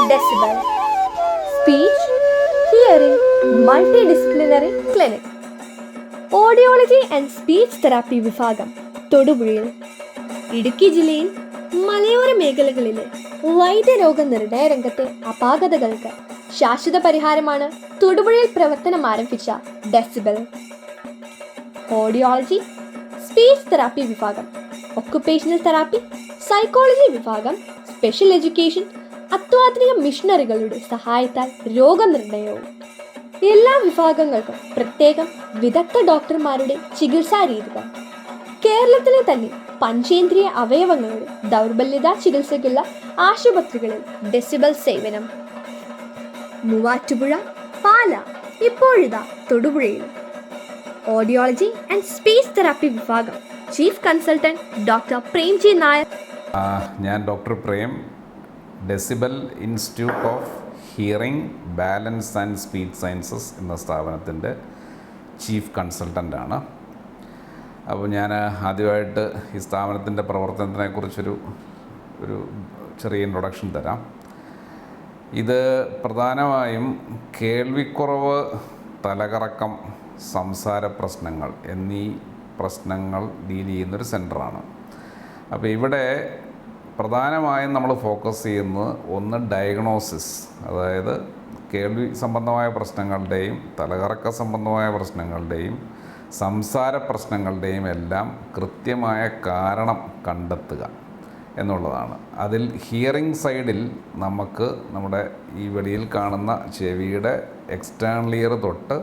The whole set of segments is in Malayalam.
Decibel Speech Hearing Multidisciplinary Clinic audiology and speech therapy വിഭാഗം തൊടുപുഴയിൽ. ഇടുക്കി ജില്ലയിൽ മലയോര മേഖലകളിലെ വൈദ്യരോഗ നിർണയ രംഗത്തെ അപാകതകൾക്ക് ശാശ്വത പരിഹാരമാണ് തൊടുപുഴയിൽ പ്രവർത്തനം ആരംഭിച്ച ഡെസിബൽ. ഓഡിയോളജി, സ്പീച്ച് തെറാപ്പി വിഭാഗം, ഒക്കുപേഷണൽ തെറാപ്പി, സൈക്കോളജി വിഭാഗം, സ്പെഷ്യൽ എഡ്യൂക്കേഷൻ, അത്യാധുനിക മിഷനറികളുടെ സഹായത്താൽ രോഗനിർണയവും. എല്ലാ വിഭാഗങ്ങൾക്കും പ്രത്യേകം വിദഗ്ധ ഡോക്ടർമാരുടെ ചികിത്സാ രീതികൾ. കേരളത്തിലെ തന്നെ പഞ്ചേന്ദ്രിയ അവയവങ്ങളുടെ ദൗർബല്യത ചികിത്സയ്ക്കുള്ള ആശുപത്രികളിൽ ഡെസിബൽ സേവനം. മൂവാറ്റുപുഴ, പാല, ഇപ്പോഴിതാ തൊടുപുഴയിൽ. ഓഡിയോളജി ആൻഡ് സ്പീച്ച് തെറാപ്പി വിഭാഗം chief consultant doctor Premji Nair. ഞാൻ doctor Prem, Decibel Institute of Hearing, Balance and Speech Sciences എന്ന സ്ഥാപനത്തിൻ്റെ ചീഫ് കൺസൾട്ടൻ്റാണ്. അപ്പോൾ ഞാൻ ആദ്യമായിട്ട് ഈ സ്ഥാപനത്തിൻ്റെ പ്രവർത്തനത്തിനെക്കുറിച്ചൊരു ചെറിയ ഇൻട്രൊഡക്ഷൻ തരാം. ഇത് പ്രധാനമായും കേൾവിക്കുറവ്, തലകറക്കം, സംസാര പ്രശ്നങ്ങൾ എന്നീ പ്രശ്നങ്ങൾ ഡീൽ ചെയ്യുന്നൊരു സെൻ്ററാണ്. അപ്പോൾ ഇവിടെ പ്രധാനമായും നമ്മൾ ഫോക്കസ് ചെയ്യുന്നത് ഒന്ന് ഡയഗ്നോസിസ്, അതായത് കേൾവി സംബന്ധമായ പ്രശ്നങ്ങളുടെയും തലകറക്ക സംബന്ധമായ പ്രശ്നങ്ങളുടെയും സംസാര പ്രശ്നങ്ങളുടെയും എല്ലാം കൃത്യമായ കാരണം കണ്ടെത്തുക എന്നുള്ളതാണ്. അതിൽ ഹിയറിംഗ് സൈഡിൽ നമുക്ക് നമ്മുടെ ഈ വെളിയിൽ കാണുന്ന ചെവിയുടെ എക്സ്റ്റേണൽ ഇയർ തൊട്ട്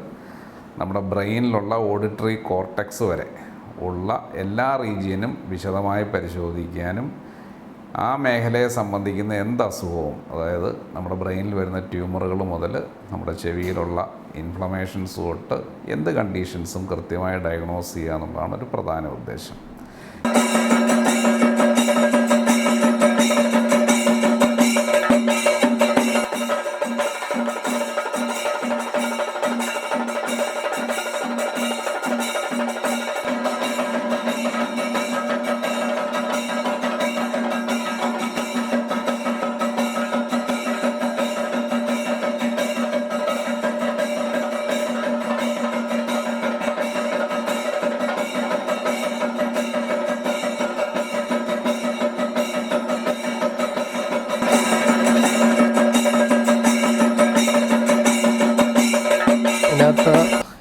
നമ്മുടെ ബ്രെയിനിലുള്ള ഓഡിറ്ററി കോർട്ടെക്സ് വരെ ഉള്ള എല്ലാ റീജിയനും വിശദമായി പരിശോധിക്കാനും ആ മേഖലയെ സംബന്ധിക്കുന്ന എന്ത് അസുഖവും, അതായത് നമ്മുടെ ബ്രെയിനിൽ വരുന്ന ട്യൂമറുകൾ മുതൽ നമ്മുടെ ചെവിയിലുള്ള ഇൻഫ്ലമേഷൻസ് തൊട്ട് എന്ത് കണ്ടീഷൻസും കൃത്യമായി ഡയഗ്നോസ് ചെയ്യുക എന്നുള്ളതാണ് ഒരു പ്രധാന ഉദ്ദേശം.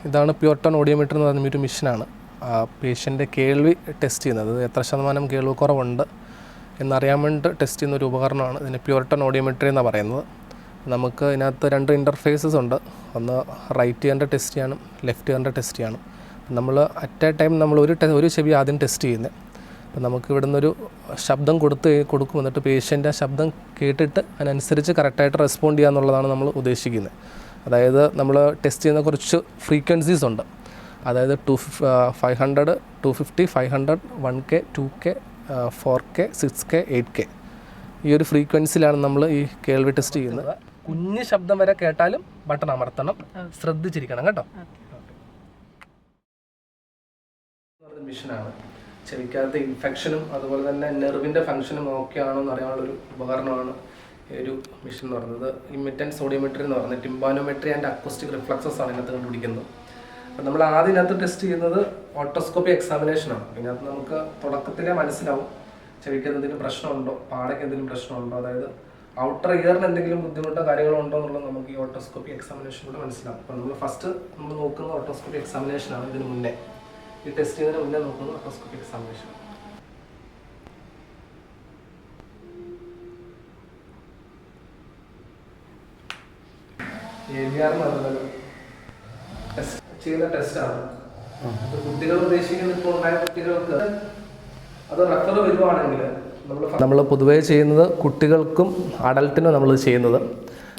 ഇതാണ് പ്യുർ ടോൺ ഓഡിയോമീറ്റർ എന്ന് പറഞ്ഞൊരു മിഷനാണ്. പേഷ്യൻ്റെ കേൾവി ടെസ്റ്റ് ചെയ്യുന്നത്, എത്ര ശതമാനം കേൾവി കുറവുണ്ട് എന്നറിയാൻ വേണ്ടി ടെസ്റ്റ് ചെയ്യുന്ന ഒരു ഉപകരണമാണ്. ഇതിന് പ്യുർ ടോൺ ഓഡിയോമീറ്റർ എന്നാണ് പറയുന്നത്. നമുക്ക് ഇതിനകത്ത് രണ്ട് ഇൻ്റർഫേസസ് ഉണ്ട്. ഒന്ന് റൈറ്റ് ഇയറിൻ്റെ ടെസ്റ്റ് ചെയ്യണം, ലെഫ്റ്റ് ഇയറിൻ്റെ ടെസ്റ്റ് ചെയ്യണം. നമ്മൾ അറ്റ് എ ടൈം നമ്മൾ ഒരു ചെവി ആദ്യം ടെസ്റ്റ് ചെയ്യുന്നത്. അപ്പം നമുക്ക് ഇവിടെ നിന്നൊരു ശബ്ദം കൊടുക്കും. എന്നിട്ട് പേഷ്യൻ്റെ ആ ശബ്ദം കേട്ടിട്ട് അതിനനുസരിച്ച് കറക്റ്റായിട്ട് റെസ്പോണ്ട് ചെയ്യുക എന്നുള്ളതാണ് നമ്മൾ ഉദ്ദേശിക്കുന്നത്. അതായത് നമ്മൾ ടെസ്റ്റ് ചെയ്യുന്ന കുറച്ച് ഫ്രീക്വൻസീസ് ഉണ്ട്. അതായത് 500, 250, 500, 1K, 2K, 4K, 6K, 8K ഈ ഒരു ഫ്രീക്വൻസിയിലാണ് നമ്മൾ ഈ കേൾവി ടെസ്റ്റ് ചെയ്യുന്നത്. കുഞ്ഞ് ശബ്ദം വരെ കേട്ടാലും ബട്ടൺ അമർത്തണം, ശ്രദ്ധിച്ചിരിക്കണം കേട്ടോ. മിഷനാണ്. ചെവിക്കകത്ത് ഇൻഫെക്ഷനും അതുപോലെ തന്നെ നെർവിൻ്റെ ഫംഗ്ഷനും ഓക്കെ ആണോ എന്ന് അറിയാനുള്ളൊരു ഉപകരണമാണ് ഒരു മിഷൻ എന്ന് പറയുന്നത്. ഇമിറ്റൻസ് ഓഡിയോമെട്രി എന്ന് പറയുന്നത് ടിംബാനോമെട്രി ആൻഡ് അക്കോസ്റ്റിക് റിഫ്ലക്സസ് ആണ് ഇതിനകത്ത് കണ്ടുപിടിക്കുന്നത്. അപ്പം നമ്മൾ ആദ്യം ഇതിനകത്ത് ടെസ്റ്റ് ചെയ്യുന്നത് ഓട്ടോസ്കോപ്പി എക്സാമിനേഷനാണ്. ഇതിനകത്ത് നമുക്ക് തുടക്കത്തിലേ മനസ്സിലാവും ചെവിക്ക് എന്തെങ്കിലും പ്രശ്നമുണ്ടോ, പാടയ്ക്ക് എന്തെങ്കിലും പ്രശ്നമുണ്ടോ, അതായത് ഔട്ടർ ഇയറിന് എന്തെങ്കിലും ബുദ്ധിമുട്ടോ കാര്യങ്ങളോ ഉണ്ടോ എന്നുള്ളത് നമുക്ക് ഈ ഓട്ടോസ്കോപ്പി എക്സാമിനേഷനിലൂടെ മനസ്സിലാവും. അപ്പോൾ നമ്മൾ ഫസ്റ്റ് നമ്മൾ നോക്കുന്ന ഓട്ടോസ്കോപ്പി എക്സാമിനേഷനാണ്. ഇതിന് മുന്നേ ഈ ടെസ്റ്റ് ചെയ്യുന്നതിന് മുന്നേ നോക്കുന്നത് ഓട്ടോസ്കോപ്പി എക്സാമിനേഷൻ. ABR എന്ന് പറയുന്നത് ചെയ്യുന്ന ടെസ്റ്റാണ്. കുട്ടികൾ ഉദ്ദേശിക്കുന്നത് ഇപ്പോൾ ഉണ്ടായ കുട്ടികൾക്ക് അത് റെഫർ വരുവാണെങ്കിൽ നമ്മൾ പൊതുവേ ചെയ്യുന്നത് കുട്ടികൾക്കും അഡൽട്ടിനും നമ്മൾ ചെയ്യുന്നത്.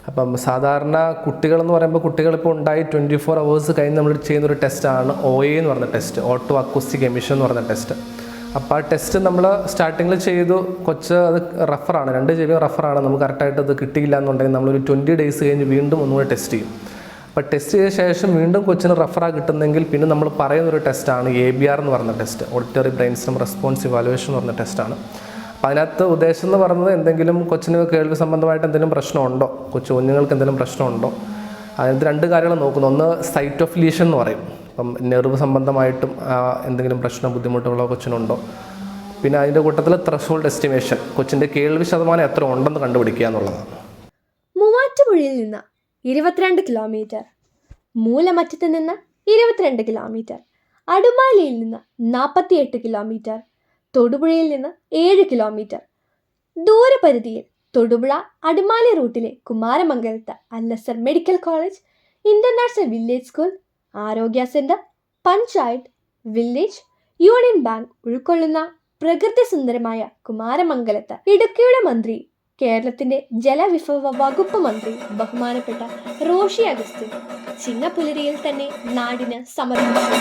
അപ്പം സാധാരണ കുട്ടികളെന്ന് പറയുമ്പോൾ കുട്ടികളിപ്പോൾ ഉണ്ടായി 24 hours കഴിഞ്ഞ് നമ്മൾ ചെയ്യുന്നൊരു ടെസ്റ്റാണ് OA എന്ന് പറഞ്ഞ ടെസ്റ്റ്, ഓട്ടോ അക്കൂസ്റ്റിക് എമിഷൻ എന്ന് പറഞ്ഞ ടെസ്റ്റ്. അപ്പോൾ ആ ടെസ്റ്റ് നമ്മൾ സ്റ്റാർട്ടിങ്ങിൽ ചെയ്തു. കൊച്ച് അത് റഫറാണ്, 2 GB റഫറാണ്. നമുക്ക് കറക്റ്റായിട്ട് അത് കിട്ടിയില്ല എന്നുണ്ടെങ്കിൽ നമ്മളൊരു 20 days കഴിഞ്ഞ് വീണ്ടും ഒന്നുകൂടെ ടെസ്റ്റ് ചെയ്യും. അപ്പോൾ ടെസ്റ്റ് ചെയ്ത ശേഷം വീണ്ടും കൊച്ചിന് റഫറാണ് കിട്ടുന്നെങ്കിൽ പിന്നെ നമ്മൾ പറയുന്നൊരു ടെസ്റ്റാണ് ABR എന്ന് പറഞ്ഞ test, auditory brain stem response evaluation എന്ന് പറഞ്ഞ ടെസ്റ്റാണ്. അപ്പോൾ അതിനകത്ത് ഉദ്ദേശം എന്ന് പറയുന്നത് എന്തെങ്കിലും കൊച്ചിന് കേൾവി സംബന്ധമായിട്ട് എന്തെങ്കിലും പ്രശ്നമുണ്ടോ, കുഞ്ഞുങ്ങൾക്ക് എന്തെങ്കിലും പ്രശ്നമുണ്ടോ, അതിനകത്ത് 2 കാര്യങ്ങൾ നോക്കുന്നു. ഒന്ന് സൈറ്റ് ഓഫ് ലീഷൻ എന്ന് പറയും. അപ്പം നെർവ് സംബന്ധമായിട്ടും എന്തെങ്കിലും പ്രശ്നം ബുദ്ധിമുട്ടുകളോ കൊച്ചിനുണ്ടോ. പിന്നെ അതിൻ്റെ കൂട്ടത്തിൽ ത്രെഷോൾഡ് എസ്റ്റിമേഷൻ, കൊച്ചിൻ്റെ കേൾവി ശതമാനം എത്ര ഉണ്ടെന്ന് കണ്ടുപിടിക്കുക എന്നുള്ളതാണ്. മൂവാറ്റുപുഴയിൽ നിന്ന് 22 കിലോമീറ്റർ, മൂലമറ്റത്ത് നിന്ന് 22 കിലോമീറ്റർ, അടുമാലിയിൽ നിന്ന് 48 കിലോമീറ്റർ, തൊടുപുഴയിൽ നിന്ന് 7 കിലോമീറ്റർ. ദൂരപരിധിയിൽ തൊടുപുഴ അടുമാലി റൂട്ടിലെ കുമാരമംഗലത്ത് Al Azhar medical college, international village school, ആരോഗ്യ centre, panchayat, village, union bank ഉൾക്കൊള്ളുന്ന പ്രകൃതി സുന്ദരമായ കുമാരമംഗലത്ത് ഇടുക്കിയുടെ മന്ത്രി, കേരളത്തിന്റെ ജലവിഭവ വകുപ്പ് മന്ത്രി ബഹുമാനപ്പെട്ട റോഷി അഗസ്റ്റിൻ ചിങ്ങപ്പുലരിയിൽ തന്നെ നാടിന് സമർപ്പിച്ചു.